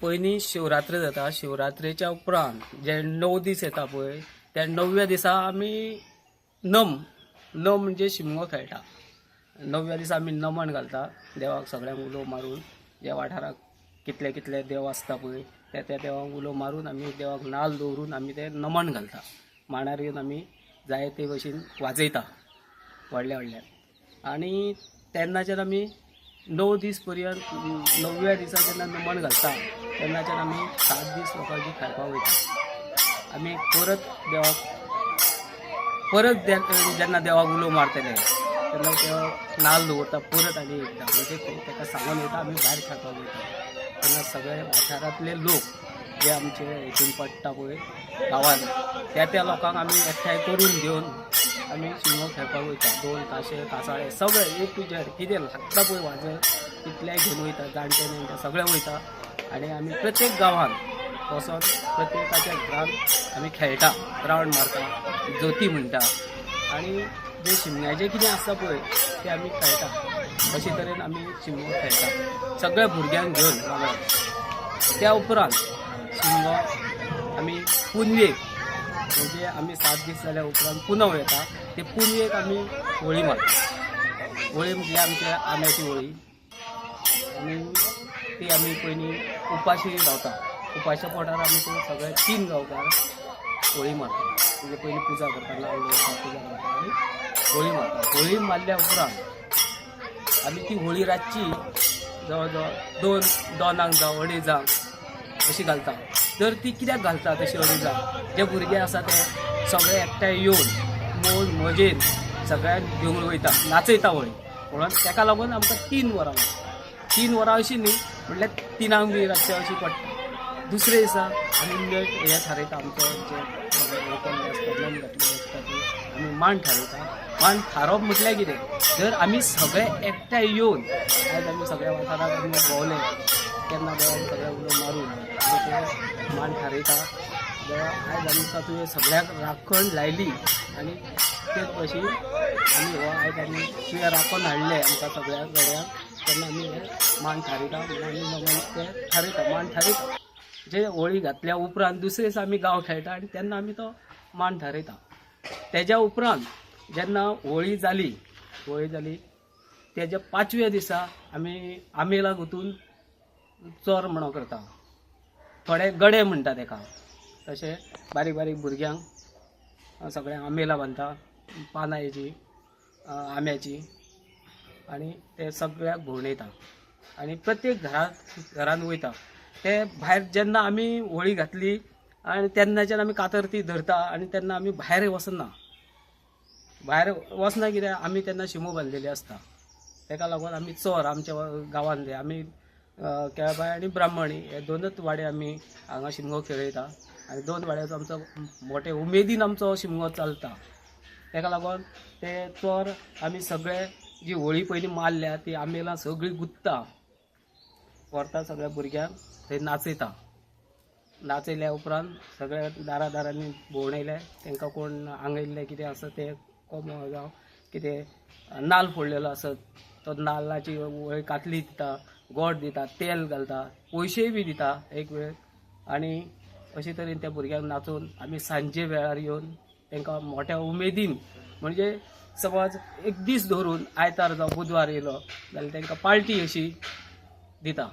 पयलीं शिवरात्री जाता. शिवरात्रेच्या उपरांत जे 9 दीस येता पळय त्या 9व्या दिसा आमी नम म्हणजे शिमगो खेळटा. 9व्या दिसा आमी नमन घालता देवाक, सगळ्यांक उलो मारून. जे वाठाराक कितले कितले देव आसता पळय त्या देवाक उलो मारून आमी देवाक नाल्ल दवरून आमी ते नमन घालता. मांडार येवन आमी जाय ते भशेन वाजयता व्हडल्या व्हडल्या. आनी तेन्नाच्यान आमी 9 दीस पर्यंत 9व्या दिसा जेन्ना नमन घालता तेन्नाच्यान आमी 7 दीस लोकांची खेळपाक वयता. आमी जेन्ना देवाक उलो मारतले तेन्ना देवाक नाल्ल दवरता परत आनी एकदा, म्हणजे ताका सांगून वयता आमी भायर खेळपाक वयता. तेन्ना सगळे वाठारांतले लोक जे आमचे हितून पडटा पळय गांवांत त्या लोकांक आमी एकठांय करून घेवन आमी शिमगो खेळपाक वयता. ढोल ताशे कासाळे सगळे A to Z कितें लागता पळय वाजत तितलें घेवन वयता. जाणटे नेणटे सगळे वयता आनी आमी प्रत्येक गांवांत वचोन प्रत्येकाच्या घरांत आमी खेळटा, रावंड मारता, जोती म्हणटा आनी जे शिमग्याचें कितें आसता पळय तें आमी खेळटा. अशे तरेन आमी शिमगो खेळटा सगळ्या भुरग्यांक घेवन वांगडा. त्या उपरांत शिमगो आमी पुनवेक, म्हणजे आमी 7 दीस जाल्या उपरांत पुनव येता ते पुनवेक आमी होळी मारता. होळी म्हणजे आमची आंब्याची होळी आनी ती आमी पयलीं उपाशी रावता. उपाशा पोटार आमी ते सगळे 3 गांवकार होळी मारता. म्हणजे पयलीं पुजा करता, नाल्ल दवरता, पुजा करता आनी होळी मारता. होळी मारल्या उपरांत आमी ती होळी रातची जवळ जवळ 2 जावं 2:30 अशी घालता. तर ती कित्याक घालता तशी 2:30? जे भुरगे आसा ते सगळे एकठांय येवन मोज मजेन सगळ्यांक घेवन वयता, नाचयता होळी. म्हणून ताका लागून आमकां 3 वरां लागता. 3 वरां अशीं न्ही म्हणल्यार 3 बी रातचें अशी पडटा. दुसरे दिसा आमी हें थारयता, आमचें जे लोकल आसता नम घातलेली आसता ती आमी मांड थारयता. मांड थारोवप म्हटल्यार कितें? जर आमी सगळे एकठांय येवन आयज आमी सगळ्या वाठाराक आमी भोंवले तेन्ना देवाक सगळे उलो मारून ते मांड थारयता. देवा आयज आमी तुवें सगळ्याक राखण लायली आनी तेच भशेन आमी आयज आमी तुवें राखण हाडलें आमकां सगळ्या गड्यांक तेन्ना आमी हे मांड थारयता. आमी ते थारयता, मांड थारयता. जे होळी घातल्या उपरांत दुसरे दिसा आमी गांव खेळटा आनी तेन्ना आमी तो मांड थारयता. तेज्या उपरांत जेन्ना होळी जाली तेज्या 5व्या दिसा आमी आमेलाक वचून चोर म्हणो करता. थोडे गडे म्हणटा ताका. तशें बारीक बारीक भुरग्यांक सगळ्यांक आमेलां बांदता, पानां हेजी आंब्याची, आनी ते सगळ्याक भोंवडयता आनी प्रत्येक घरान वयता. ते भायर जेन्ना आमी होळी घातली आनी तेन्नाच्यान आमी कातर ती धरता आनी तेन्ना आमी भायर वचना. भायर वचना कित्याक आमी तेन्ना शिमो बांदलेली आसता. ताका लागून आमी चोर आमच्या गांवांतले आमी केळबाय आनी ब्राह्मणी हे 2च वाडे आमी हांगा शिमगो खेळयता आनी 2 वाड्याचो आमचो मोठे उमेदीन आमचो शिमगो चलता. ताका लागून ते चोर आमी सगळे जी होळी पयलीं मारल्या ती आमेलां सगळीं गुंत्ता व्हरता सगळ्या भुरग्यांक थंय नाचयता. नाचयल्या उपरांत सगळ्या दारांनी भोंवडयले तांकां कोण आंगयल्ले कितें आसा ते कोंबो जावं कितें नाल्ल फोडलेलो आसत तो नाल्लाची वळी कातली दिता, गोड दिता, तेल घालता, पयशेय बी दिता एक वेळ. आनी अशे तरेन त्या भुरग्यांक नाचोवन आमी सांजे वेळार येवन तांकां मोठ्या उमेदीन, म्हणजे समज एक दीस धरून आयतार जावं बुधवार येयलो जाल्यार तांकां पार्टी अशी दिता.